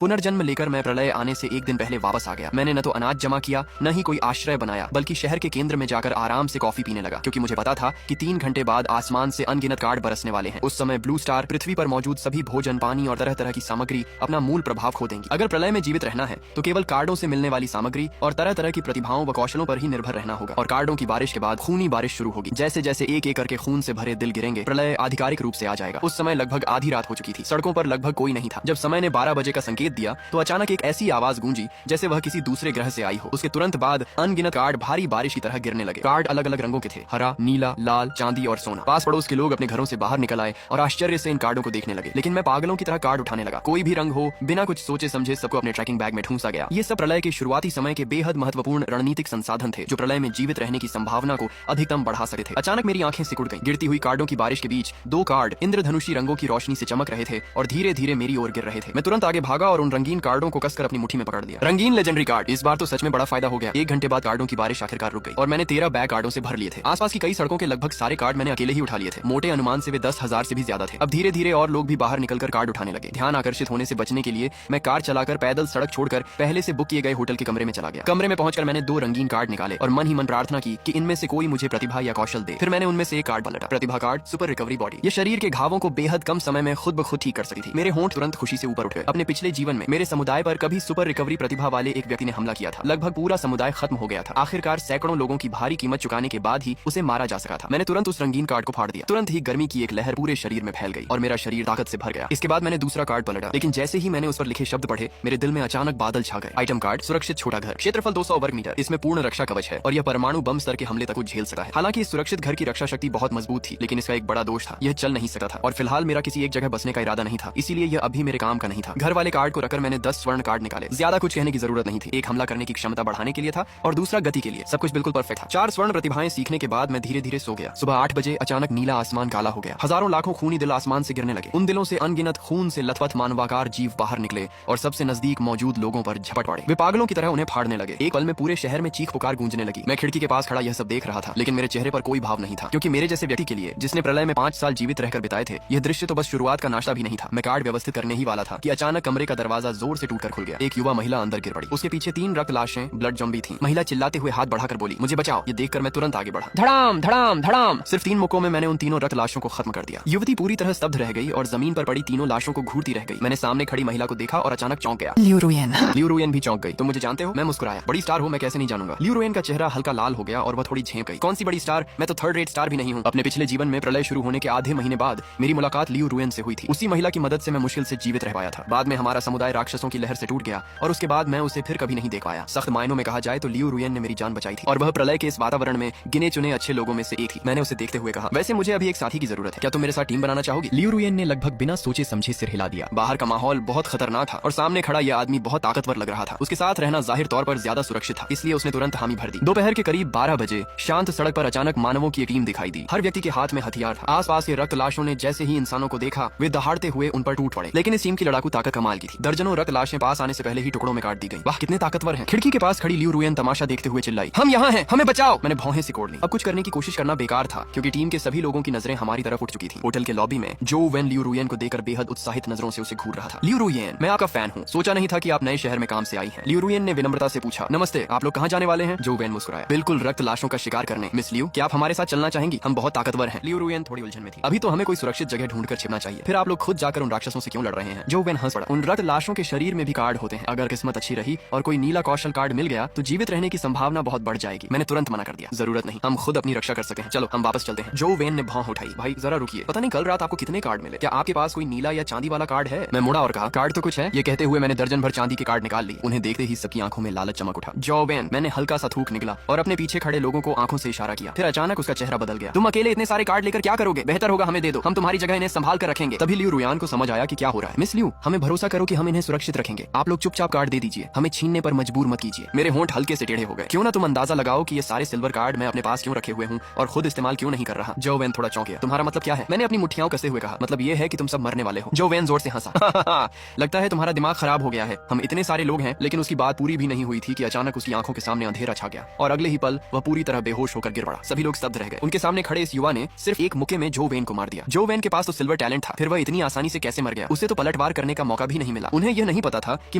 पुनर्जन्म लेकर मैं प्रलय आने से एक दिन पहले वापस आ गया। मैंने न तो अनाज जमा किया, न ही कोई आश्रय बनाया, बल्कि शहर के केंद्र में जाकर आराम से कॉफी पीने लगा, क्योंकि मुझे पता था कि 3 घंटे बाद आसमान से अनगिनत कार्ड बरसने वाले हैं। उस समय ब्लू स्टार, पृथ्वी पर मौजूद सभी भोजन, पानी और तरह तरह की सामग्री अपना मूल प्रभाव खो देंगी। अगर प्रलय में जीवित रहना है तो केवल कार्डों से मिलने वाली सामग्री और तरह तरह की प्रतिभाओं व कौशलों पर ही निर्भर रहना होगा। और कार्डों की बारिश के बाद खूनी बारिश शुरू होगी। जैसे जैसे एक एक करके खून से भरे दिल गिरेंगे, प्रलय आधिकारिक रूप से आ जाएगा। उस समय लगभग आधी रात हो चुकी थी। सड़कों पर लगभग कोई नहीं था। जब समय ने 12 बजे का संकेत दिया तो अचानक एक ऐसी आवाज गूंजी जैसे वह किसी दूसरे ग्रह से आई हो। उसके तुरंत बाद अनगिनत कार्ड भारी बारिश की तरह गिरने लगे। कार्ड अलग अलग रंगों के थे, हरा, नीला, लाल, चांदी और सोना। पास पड़ोस के लोग अपने घरों से बाहर निकल आए और आश्चर्य से इन कार्डों को देखने लगे। लेकिन मैं पागलों की तरह कार्ड उठाने लगा। कोई भी रंग हो, बिना कुछ सोचे समझे सबको अपने ट्रैकिंग बैग में ठूंसा गया। ये सब प्रलय के शुरुआती समय के बेहद महत्वपूर्ण रणनीतिक संसाधन थे, जो प्रलय में जीवित रहने की संभावना को अधिकतम बढ़ा सकते थे। अचानक मेरी आंखें सिकुड़ गईं। गिरती हुई कार्डों की बारिश के बीच 2 कार्ड इंद्रधनुषी रंगों की रोशनी से चमक रहे थे और धीरे धीरे मेरी ओर गिर रहे थे। मैं तुरंत आगे भागा और उन रंगीन कार्डों को कसकर अपनी मुट्ठी में पकड़ लिया। रंगीन लेजेंडरी कार्ड। इस बार तो सच में बड़ा फायदा हो गया। 1 घंटे बाद कार्डों की बारिश आखिरकार रुक गई और मैंने 13 बैग कार्डों से भर लिए थे। आसपास की कई सड़कों के लगभग सारे कार्ड मैंने अकेले ही उठा लिए थे। मोटे अनुमान से वे 10,000 से भी ज्यादा थे। अब धीरे धीरे और लोग भी बाहर निकलकर कार्ड उठाने लगे। ध्यान आकर्षित होने से बचने के लिए मैं कार चलाकर पैदल सड़क छोड़कर पहले से बुक किए गए होटल के कमरे में चला गया। कमरे में पहुंचकर मैंने 2 रंगीन कार्ड निकाले और मन ही मन प्रार्थना की कि इनमें से कोई मुझे प्रतिभा या कौशल दे। फिर मैंने उनमें से एक कार्ड पलटा। प्रतिभा कार्ड, सुपर रिकवरी बॉडी। ये शरीर के घावों को बेहद कम समय में खुद ब खुद ठीक कर सकती थी। मेरे होंठ तुरंत खुशी से ऊपर उठ गए। अपने पिछले जीवन में मेरे समुदाय पर कभी सुपर रिकवरी प्रतिभा वाले एक व्यक्ति ने हमला किया था। लगभग पूरा समुदाय खत्म हो गया था। आखिरकार सैकड़ों लोगों की भारी कीमत चुकाने के बाद ही उसे मारा जा सका था। मैंने तुरंत उस रंगीन कार्ड को फाड़ दिया। तुरंत ही गर्मी की एक लहर पूरे शरीर में फैल गई और मेरा शरीर ताकत से भर गया। इसके बाद मैंने दूसरा कार्ड पलटा, लेकिन जैसे ही मैंने उस पर लिखे शब्द पढ़े, मेरे दिल में अचानक बादल छा गए। आइटम कार्ड, सुरक्षित छोटा घर, क्षेत्रफल 200 वर्ग मीटर। इसमें पूर्ण रक्षा कवच है और यह परमाणु बम स्तर के हमले तक को झेल सकता है। हालांकि इस सुरक्षित घर की रक्षा शक्ति बहुत मजबूत थी, लेकिन इसका एक बड़ा दोष था, यह चल नहीं सकता था। और फिलहाल मेरा किसी एक जगह बसने का इरादा नहीं था, इसीलिए यह अभी मेरे काम का नहीं था। घर वाले कार्ड को रखकर मैंने 10 स्वर्ण कार्ड निकाले। ज्यादा कुछ कहने की जरूरत नहीं थी। एक हमला करने की क्षमता बढ़ाने के लिए था और दूसरा गति के लिए। सब कुछ बिल्कुल परफेक्ट था। 4 स्वर्ण प्रतिभाएं सीखने के बाद मैं धीरे धीरे सो गया। सुबह 8 बजे अचानक नीला आसमान काला हो गया। हजारों लाखों खूनी दिल आसमान से गिरने लगे। उन दिलों से अनगिनत खून से लथपथ मानवाकार जीव बाहर निकले और सबसे नजदीक मौजूद लोगों पर झपट पड़े। वे पागलों की तरह उन्हें फाड़ने लगे। एक पल में पूरे शहर में चीख पुकार गूंजने लगी। मैं खिड़की के पास खड़ा यह सब देख रहा था, लेकिन मेरे चेहरे पर कोई भाव नहीं था, क्योंकि मेरे जैसे व्यक्ति के लिए, जिसने प्रलय में 5 साल जीवित रहकर बिताए थे, यह दृश्य तो बस शुरुआत का नाश्ता भी नहीं था। मैं कार्ड व्यवस्थित करने ही वाला था कि अचानक कमरे का दरवाजा जोर से टूटकर खुल गया। एक युवा महिला अंदर गिर पड़ी। उसके पीछे 3 रक्त लाशें ब्लड जम्बी थी। महिला चिल्लाते हुए हाथ बढ़ाकर बोली, मुझे बचाओ। ये देखकर मैं तुरंत आगे बढ़ा। धड़ाम धड़ाम धड़ाम। सिर्फ 3 मुक्कों में मैंने उन तीनों रक्त लाशों को खत्म कर दिया। युवती पूरी तरह स्तब्ध रह गई और जमीन पर पड़ी तीनों लाशों को घूरती रह गई। मैंने सामने खड़ी महिला को देखा और अचानक चौंक गया। लियू रुयन। लियू रुयन भी चौंक गई। तुम मुझे जानते हो? मैं मुस्कुराया। बड़ी स्टार हो, मैं कैसे नहीं जानूंगा। लियू रुयन का चेहरा हल्का लाल हो गया और वह थोड़ी झेंप गई। कौन सी बड़ी स्टार? मैं तो 3rd रेट स्टार भी नहीं हूँ। अपने पिछले जीवन में प्रलय शुरू होने के आधे महीने बाद मेरी मुलाकात लियू रुयन से हुई थी। उसी महिला की मदद से मैं मुश्किल से जीवित रह पाया था। बाद में हमारा समुदाय राक्षसों की लहर से टूट गया और उसके बाद मैं उसे फिर कभी नहीं देख पाया। सख्त मायनों में कहा जाए तो लियू रुयन ने मेरी जान बचाई थी और वह प्रलय के इस वातावरण में गिने चुने अच्छे लोगों में से एक थी। मैंने उसे देखते हुए कहा, वैसे मुझे अभी एक साथी की जरूरत है, क्या तुम मेरे साथ टीम बनाना चाहोगी? लियू रुयन ने लगभग बिना सोचे समझे सिर हिला दिया। बाहर का माहौल बहुत खतरनाक था और सामने खड़ा यह आदमी बहुत ताकतवर लग रहा था। उसके साथ रहना जाहिर तौर पर ज्यादा सुरक्षित था, इसलिए उसने तुरंत हामी भर दी। दोपहर के करीब 12 बजे शांत सड़क पर अचानक मानवों की एक टीम दिखाई दी। हर व्यक्ति के हाथ में हथियार था। आसपास के रक्त लाशों ने जैसे ही इंसानों को देखा, वे दहाड़ते हुए उन पर टूट पड़े। लेकिन इस टीम की लड़ाकू ताकत कमाल की थी। दर्जनों रक्त लाशें पास आने से पहले ही टुकड़ों में काट दी गई। वाह, कितने ताकतवर हैं। खिड़की के पास खड़ी लियू रुयन तमाशा देखते हुए चिल्लाई, हम यहाँ हैं, हमें बचाओ। मैंने भौहें सिकोड़ ली। अब कुछ करने की कोशिश करना बेकार था, क्योंकि टीम के सभी लोगों की नजरें हमारी तरफ उठ चुकी थी। होटल के लॉबी में जो वेन लियू रुयन को देखकर बेहद उत्साहित नजरों से उसे घूर रहा था। लियू रुयन, मैं आपका फैन हूँ। सोचा नहीं था कि आप नए शहर में काम से आई हैं। लियू रुयन ने विनम्रता से पूछा। नमस्ते, आप लोग कहाँ जाने वाले हैं? जो वेन मुस्कुराया। बिल्कुल रक्त लाशों का शिकार करने। मिस लियू, क्या आप हमारे साथ चलना चाहेंगी? हम बहुत ताकतवर हैं। लियू रुयन थोड़ी उलझन में थी। अभी तो हमें कोई सुरक्षित जगह ढूंढकर छिपना चाहिए। फिर आप लोग खुद जाकर उन राक्षसों से क्यों लड़ रहे हैं? जो वेन हंस पड़ा। उन रक्त लाशों के शरीर में भी कार्ड होते हैं। अगर किस्मत अच्छी रही और कोई नीला कौशल कार्ड मिल गया तो जीवित रहने की संभावना बहुत बढ़ जाएगी। मैंने तुरंत मना कर दिया। जरूरत नहीं, हम खुद अपनी रक्षा कर सकते हैं। चलो हम वापस चलते हैं। जो वेन ने भौं उठाई। भाई जरा रुकिए, पता नहीं कल रात आपको कितने कार्ड मिले? क्या आपके पास कोई नीला या चांदी वाला कार्ड है? मैं मुड़ा और कहा, कार्ड तो कुछ है। ये कहते हुए मैंने दर्जन भर चांदी के कार्ड निकाल ली। उन्हें देखते ही सबकी आंखों में लालच चमक उठा। जो वेन, मैंने हल्का सा थूक निकला और अपने पीछे खड़े लोगों को आंखों से इशारा किया। फिर अचानक उसका चेहरा बदल गया। तुम अकेले इतने सारे कार्ड लेकर क्या करोगे? बेहतर होगा हमें दे दो, हम तुम्हारी जगह इन्हें संभाल कर रखेंगे। तभी लियू रुयन को समझ आया कि क्या हो रहा है। मिस लियू, हमें भरोसा करो कि हम इन्हें सुरक्षित रखेंगे। आप लोग चुपचाप कार्ड दे दीजिए, हमें छीनने पर मजबूर मत कीजिए। मेरे होंठ हल्के से टेढ़े हो गए। क्यों ना तुम अंदाजा लगाओ कि ये सारे सिल्वर कार्ड मैं अपने पास क्यों रखे हुए हूँ और खुद इस्तेमाल क्यों नहीं कर रहा। जो वेन थोड़ा चौंक गया। तुम्हारा मतलब क्या है? मैंने अपनी मुट्ठियां कसते हुए कहा, मतलब ये है कि तुम सब मरने वाले हो। जो वेन जोर से हंसा। लगता है तुम्हारा दिमाग खराब हो गया है। हम इतने सारे लोग हैं। लेकिन उसकी बात पूरी भी नहीं हुई थी कि अचानक उसकी आंखों के सामने अंधेरा छा गया और अगले ही पल वह पूरी तरह बेहोश होकर गिर पड़ा। सभी लोग स्तब्ध रह गए। उनके सामने खड़े इस युवा ने सिर्फ एक मुक्के में जो वेन को मार दिया। जो वेन के पास तो सिल्वर टैलेंट था, फिर वह इतनी आसानी से कैसे मर गया? उसे तो पलटवार करने का मौका भी नहीं मिला। निकला। उन्हें यह नहीं पता था कि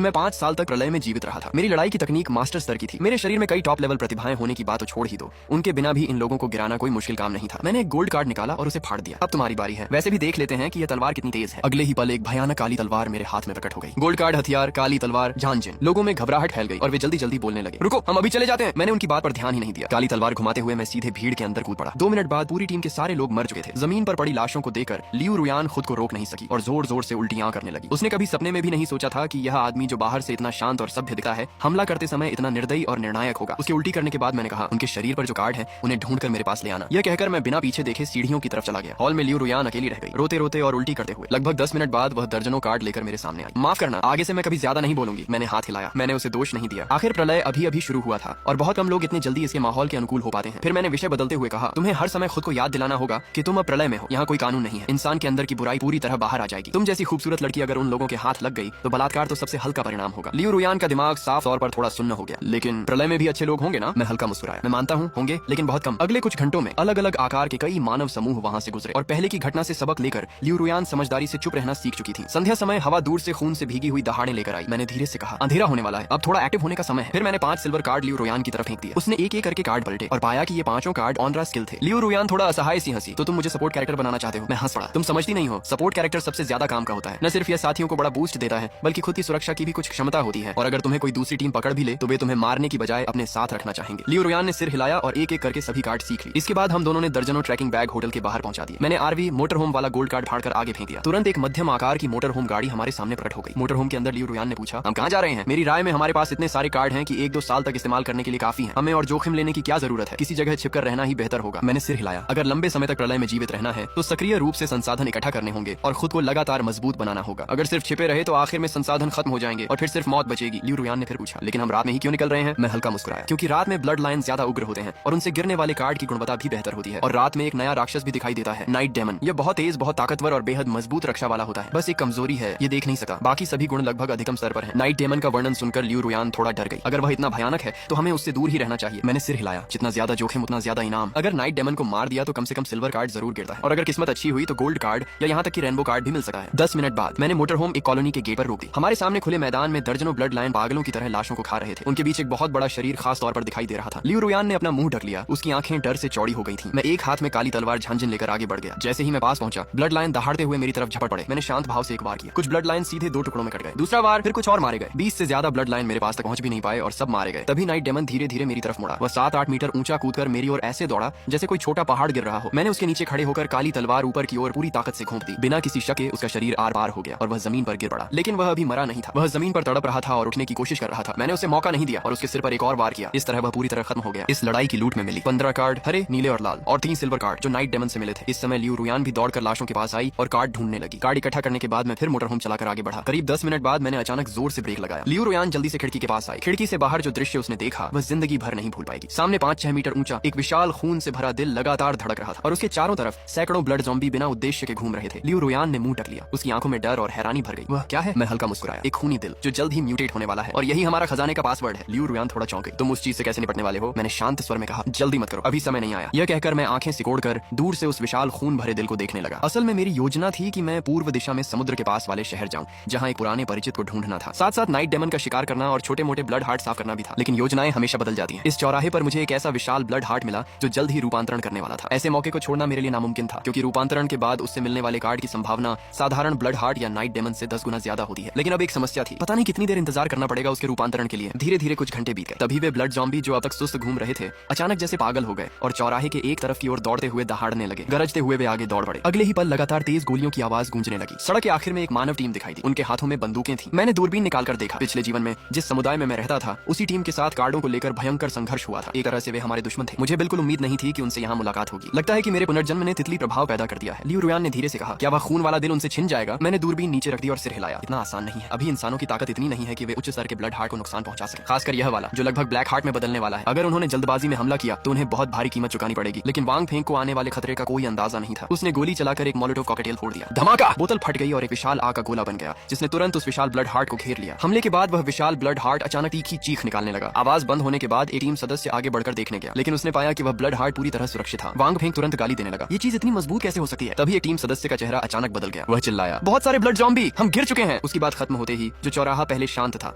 मैं 5 साल तक प्रलय में जीवित रहा था। मेरी लड़ाई की तकनीक मास्टर स्तर की थी। मेरे शरीर में कई टॉप लेवल प्रतिभाएं होने की बात तो छोड़ ही दो, उनके बिना भी इन लोगों को गिराना कोई मुश्किल काम नहीं था। मैंने एक गोल्ड कार्ड निकाला और उसे फाड़ दिया। अब तुम्हारी बारी है। वैसे भी देख लेते हैं कि यह तलवार कितनी तेज है। अगले ही पल एक भयानक काली तलवार मेरे हाथ में प्रकट हो गई। गोल्ड कार्ड, हथियार, काली तलवार, झांझिन। लोगों में घबराहट फैल गई और वे जल्दी जल्दी बोलने लगे, रुको, हम अभी चले जाते हैं। मैंने उनकी बात पर ध्यान ही नहीं दिया। काली तलवार घुमाते हुए मैं सीधे भीड़ के अंदर कूद पड़ा। 2 मिनट बाद पूरी टीम के सारे लोग मर चुके थे। जमीन पर पड़ी लाशों को देखकर लियू रुयान खुद को रोक नहीं सकी और जोर जोर से उल्टियां करने लगी। उसने कभी सपने में भी नहीं सोचा था कि यह आदमी जो बाहर से इतना शांत और सभ्य दिखता है, हमला करते समय इतना निर्दयी और निर्णायक होगा। उसके उल्टी करने के बाद मैंने कहा, उनके शरीर पर जो कार्ड है उन्हें ढूंढकर मेरे पास ले आना। यह कहकर मैं बिना पीछे देखे सीढ़ियों की तरफ चला गया। हॉल में लियू रुयान अकेली रह गई, रोते रोते और उल्टी करते हुए। लगभग 10 मिनट बाद वह दर्जनों कार्ड लेकर मेरे सामने आई। माफ करना, आगे से मैं कभी ज्यादा नहीं बोलूंगी। मैंने हाथ हिलाया। मैंने उसे दोष नहीं दिया। आखिर प्रलय अभी अभी शुरू हुआ था और बहुत कम लोग इतने जल्दी इसके माहौल के अनुकूल हो पाते हैं। फिर मैंने विषय बदलते हुए कहा, तुम्हें हर समय खुद को याद दिलाना होगा कि तुम अब प्रलय में हो। यहाँ कोई कानून नहीं है। इंसान के अंदर की बुराई पूरी तरह बाहर आ जाएगी। तुम जैसी खूबसूरत लड़की अगर उन लोगों के हाथ लग गई तो बलात्कार तो सबसे हल्का परिणाम होगा। लियू रुयान का दिमाग साफ तौर पर थोड़ा सुन्न हो गया। लेकिन प्रलय में भी अच्छे लोग होंगे ना? मैं हल्का मुस्कुराया। मैं मानता हूँ होंगे, लेकिन बहुत कम। अगले कुछ घंटों में अलग अलग आकार के कई मानव समूह वहाँ से गुजरे और पहले की घटना से सबक लेकर लियू रुयान समझदारी से चुप रहना सीख चुकी थी। संध्या समय हवा दूर से खून से भीगी हुई दहाड़े लेकर आई। मैंने धीरे से कहा, अंधेरा होने वाला है, अब थोड़ा एक्टिव होने का समय है। फिर मैंने 5 सिल्वर कार्ड लियू रुयान की तरफ फेंक दिए। उसने एक एक करके कार्ड पलटे और पाया कि ये 5 कार्ड ऑनरा स्किल थे। लियू रुयान थोड़ा असहाय सी हंसी, तो तुम मुझे सपोर्ट कैरेक्टर बनाना चाहते हो? मैं हंस पड़ा। तुम समझती नहीं हो, सपोर्ट कैरेक्टर सबसे ज्यादा काम का होता है। न सिर्फ यह साथियों को बड़ा बूस्ट देता है, बल्कि खुद की सुरक्षा की भी कुछ क्षमता होती है। और अगर तुम्हें कोई दूसरी टीम पकड़ भी ले तो वे तुम्हें मारने की बजाय अपने साथ रखना चाहेंगे। लियू रुयान ने सिर हिलाया और एक एक करके सभी कार्ड सीख ली। इसके बाद हम दोनों ने दर्जनों ट्रैकिंग बैग होटल के बाहर पहुंचा दिए। मैंने आरवी मोटर होम वाला गोल्ड कार्ड फाड़कर आगे फेंक दिया। तुरंत एक मध्यम आकार की मोटर होम गाड़ी हमारे सामने प्रकट हो गई। मोटर होम के अंदर लियू रुयान ने पूछा, हम कहाँ जा रहे हैं? मेरी राय में हमारे पास इतने सारे कार्ड हैं कि 1-2 साल तक इस्तेमाल करने के लिए काफी है। हमें और जोखिम लेने की क्या जरूरत है? किसी जगह छिपकर रहना ही बेहतर होगा। मैंने सिर हिलाया। अगर लंबे समय तक प्रलय में जीवित रहना है तो सक्रिय रूप से संसाधन इकट्ठा करने होंगे और खुद को लगातार मजबूत बनाना होगा। अगर सिर्फ छिपे रहे तो आखिर में संसाधन खत्म हो जाएंगे और फिर सिर्फ मौत बचेगी। लियू रुयान ने फिर पूछा, लेकिन हम रात में ही क्यों निकल रहे हैं? मैं हल्का मुस्कुराया, क्योंकि रात में ब्लड लाइन ज्यादा उग्र होते हैं और उनसे गिरने वाले कार्ड की गुणवत्ता भी बेहतर होती है। और रात में एक नया राक्षस भी दिखाई देता है, नाइट डेमन। यह बहुत तेज, बहुत ताकतवर और बेहद मजबूत रक्षा वाला होता है। बस एक कमजोरी है, ये देख नहीं सकता। बाकी सभी गुण लगभग अधिकतम स्तर पर हैं। नाइट डेमन का वर्णन सुनकर लियू रुयान थोड़ा डर गई। अगर वह इतना भयानक है तो हमें उससे दूर ही रहना चाहिए। मैंने सिर हिलाया। जितना ज्यादा जोखिम उतना ज्यादा इनाम। अगर नाइट डेमन को मार दिया तो कम से कम सिल्वर कार्ड जरूर गिरता है और अगर किस्मत अच्छी हुई तो गोल्ड कार्ड या यहाँ तक कि रेनबो कार्ड भी मिल सकता है। 10 मिनट बाद मैंने मोटर होम एक कॉलोनी के गेट पर रोक दी। हमारे सामने खुले मैदान में दर्जनों ब्लड लाइन पागलों की तरह लाशों को खा रहे थे। उनके बीच एक बहुत बड़ा शरीर खास तौर पर दिखाई दे रहा था। लियू रुयान ने अपना मुंह ढक लिया। उसकी आंखें डर से चौड़ी हो गई थीं। मैं एक हाथ में काली तलवार झांझिन लेकर आगे बढ़ गया। जैसे ही मैं पास पहुंचा, ब्लड लाइन दहाड़ते हुए मेरी तरफ झपट पड़े। मैंने शांत भाव से एक वार किया। कुछ ब्लड लाइन सीधे 2 टुकड़ों में कट गए। दूसरा वार, फिर कुछ और मारे गए। 20 से ज्यादा ब्लड लाइन मेरे पास तक पहुंच भी नहीं पाए और सब मारे गए। तभी नाइट डेमन धीरे धीरे मेरी तरफ मुड़ा। वह 7-8 मीटर ऊंचा कूदकर मेरी ओर ऐसे दौड़ा जैसे कोई छोटा पहाड़ गिर रहा हो। मैंने उसके नीचे खड़े होकर काली तलवार ऊपर की ओर पूरी ताकत से घोंप दी। बिना किसी शक के उसका शरीर आर पार हो गया और वह जमीन पर गिर पड़ा। लेकिन वह अभी मरा नहीं था। वह जमीन पर तड़प रहा था और उठने की कोशिश कर रहा था। मैंने उसे मौका नहीं दिया और उसके सिर पर एक और वार किया। इस तरह वह पूरी तरह खत्म हो गया। इस लड़ाई की लूट में मिली 15 कार्ड, हरे, नीले और लाल, और 3 सिल्वर कार्ड जो नाइट डेमन से मिले थे। इस समय लियू रुयान भी दौड़कर लाशों के पास आई और कार्ड ढूंढने लगी। कार्ड इकट्ठा करने के बाद मैं फिर मोटर होम चलाकर आगे बढ़ा। करीब 10 मिनट बाद मैंने अचानक जोर से ब्रेक लगाया। लियू रुयान जल्दी से खिड़की के पास आई। खिड़की से बाहर जो दृश्य उसने देखा वह जिंदगी भर नहीं भूल पाएगी। सामने 5-6 मीटर ऊंचा एक विशाल खून से भरा दिल लगातार धड़क रहा था और उसके चारों तरफ सैकड़ों ब्लड ज़ॉम्बी बिना उद्देश्य के घूम रहे थे। लियू रुयान ने मुंह ढक लिया। उसकी आंखों में डर और हैरानी भर गई। वह क्या है? मैं हल्का मुस्कुराया। एक खूनी दिल जो जल्द ही म्यूटेट होने वाला है और यही हमारा खजाने का पासवर्ड है। लियू रुयान थोड़ा चौंक गई। तुम उस चीज से कैसे निपटने वाले हो? मैंने शांत स्वर में कहा। जल्दी मत करो, अभी समय नहीं आया। यह कहकर मैं आंखें सिकोड़कर दूर से उस विशाल खून भरे दिल को देखने लगा। असल में मेरी योजना थी कि मैं पूर्व दिशा में समुद्र के पास वाले शहर जाऊं जहां एक पुराने परिचित को ढूंढना था। साथ साथ नाइट डेमन का शिकार करना और छोटे मोटे ब्लड हार्ट साफ करना भी था। लेकिन योजनाएं हमेशा बदल जाती हैं। इस चौराहे पर मुझे एक ऐसा विशाल ब्लड हार्ट मिला जो जल्द ही रूपांतरण करने वाला था। ऐसे मौके को छोड़ना मेरे लिए नामुमकिन था क्योंकि रूपांतरण के बाद उससे मिलने वाले कार्ड की संभावना साधारण ब्लड हार्ट या नाइट डेमन से 10 गुना ज्यादा होती है। लेकिन अब एक समस्या थी। पता नहीं कितनी देर इंतजार करना पड़ेगा उसके रूपांतरण के लिए। धीरे धीरे कुछ घंटे बीत गए। तभी वे ब्लड ज़ॉम्बी जो अब तक सुस्त घूम रहे थे अचानक जैसे पागल हो गए और चौराहे के एक तरफ की ओर दौड़ते हुए दहाड़ने लगे। गरजते हुए वे आगे दौड़ पड़े। अगले ही पल लगातार तेज गोलियों की आवाज गूंजने लगी। सड़क के आखिर में एक मानव टीम दिखाई दी। उनके हाथों में बंदूकें थी। मैंने दूरबीन निकालकर देखा। पिछले जीवन में जिस समुदाय में मैं रहता था उसी टीम के साथ कार्डों को लेकर भयंकर संघर्ष हुआ था। एक तरह से वे हमारे दुश्मन थे। मुझे बिल्कुल उम्मीद नहीं थी कि उनसे यहाँ मुलाकात होगी। लगता है कि मेरे पुनर्जन्म ने तितली प्रभाव पैदा कर दिया है। लियू रुयान ने धीरे से कहा, क्या वह खून वाला दिल उनसे छिन जाएगा? मैंने दूरबीन नीचे रख दी और सिर हिलाया। इतना आसान नहीं है। अभी इंसानों की ताकत इतनी नहीं है कि वे उच्च स्तर के ब्लड हार्ट को नुकसान पहुंचा सके, खासकर यह वाला जो लगभग ब्लैक हार्ट में बदलने वाला है। अगर उन्होंने जल्दबाजी में हमला किया तो उन्हें बहुत भारी कीमत चुकानी पड़ेगी। लेकिन वांग फेंग को आने वाले खतरे का कोई अंदाजा नहीं था। उसने गोली चलाकर एक मोलोटोव कॉकटेल फोड़ दिया। धमाका! बोतल फट गई और एक विशाल आग का गोला बन गया जिसने तुरंत उस विशाल ब्लड हार्ट को घेर लिया। हमले के बाद वह विशाल ब्लड हार्ट अचानक तीखी चीख निकालने लगा। आवाज बंद होने के बाद एक टीम सदस्य आगे बढ़कर देखने गया, लेकिन उसने पाया कि वह ब्लड हार्ट पूरी तरह सुरक्षित था। वांग फेंग तुरंत गाली देने लगा, ये चीज इतनी मजबूत कैसे हो सकती है? तभी एक टीम सदस्य का चेहरा अचानक बदल गया। वह चिल्लाया, बहुत सारे ब्लड ज़ॉम्बी, हम गिर चुके हैं। है। उसकी बात खत्म होते ही जो चौराहा पहले शांत था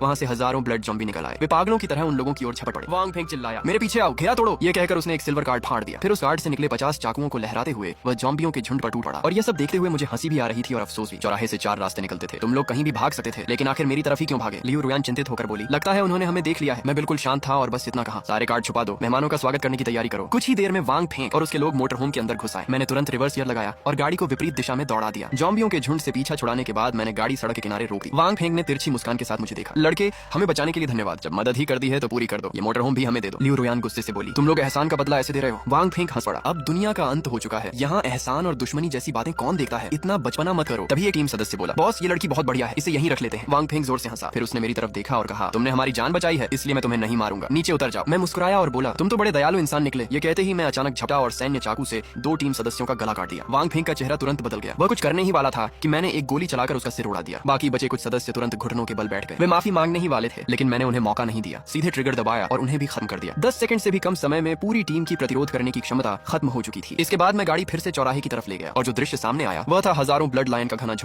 वहाँ से हजारों ब्लड ज़ॉम्बी निकल आए। वे पागलों की तरह उन लोगों की ओर झपट पड़े। वांग फेंग चिल्लाया, मेरे पीछे आओ, घेरा तोड़ो। ये कहकर उसने एक सिल्वर कार्ड फाड़ दिया। फिर उस कार्ड से निकले 50 चाकुओं को लहराते हुए वह ज़ॉम्बियों के झुंड पर टूट पड़ा। और ये सब देखते हुए मुझे हंसी भी आ रही थी और अफसोस भी। चौराहे से 4 रास्ते निकलते थे, तुम लोग कहीं भी भाग सकते थे, लेकिन आखिर मेरी तरफ ही क्यों भागे? लियू रुयान चिंतित होकर बोली, लगता है उन्होंने हमें देख लिया है। मैं बिल्कुल शांत था और बस इतना कहा, सारे कार्ड छुपा दो, मेहमानों का स्वागत करने की तैयारी करो। कुछ ही देर में वांग फेंग और उसके लोग मोटर होम के अंदर घुस आए। मैंने तुरंत रिवर्स गियर लगाया और गाड़ी को विपरीत दिशा में दौड़ा दिया। ज़ॉम्बियों के झुंड से पीछा छुड़ाने के बाद मैंने गाड़ी सड़क के किनारे रोक दी। वांग फेंग ने तिरछी मुस्कान के साथ मुझे देखा। लड़के, हमें बचाने के लिए धन्यवाद। जब मदद ही कर दी है तो पूरी कर दो। ये मोटर होम भी हमें दे दो। लियू रुयान गुस्से से बोली, तुम लोग एहसान का बदला ऐसे दे रहे हो? वांग फेंग हंस पड़ा। अब दुनिया का अंत हो चुका है, यहाँ एहसान और दुश्मनी जैसी बातें कौन देखता है? इतना बचपना मत करो। तभी एक टीम सदस्य बोला, बॉस ये लड़की बहुत बढ़िया है, इसे यहीं रख लेते हैं। वांग फेंग जोर से हंसा। फिर उसने मेरी तरफ देखा और कहा, तुमने हमारी जान बचाई है इसलिए मैं तुम्हें नहीं मारूंगा, नीचे उतर जाओ। मैं मुस्कुराया और बोला, तुम तो बड़े दयालु इंसान निकले। ये कहते ही मैं अचानक झपटा और सैन्य चाकू से 2 टीम सदस्यों का गला काट दिया। वांग फेंग का चेहरा तुरंत बदल गया। वह कुछ करने ही वाला था कि मैंने एक गोली चलाकर उसका सिर उड़ा दिया। बाकी बचे कुछ सदस्य तुरंत घुटनों के बल बैठ गए। वे माफी मांगने ही वाले थे, लेकिन मैंने उन्हें मौका नहीं दिया। सीधे ट्रिगर दबाया और उन्हें भी खत्म कर दिया। 10 सेकंड से भी कम समय में पूरी टीम की प्रतिरोध करने की क्षमता खत्म हो चुकी थी। इसके बाद मैं गाड़ी फिर से चौराहे की तरफ ले गया और जो दृश्य सामने आया वह था हजारों ब्लड लायन का घना झुंड।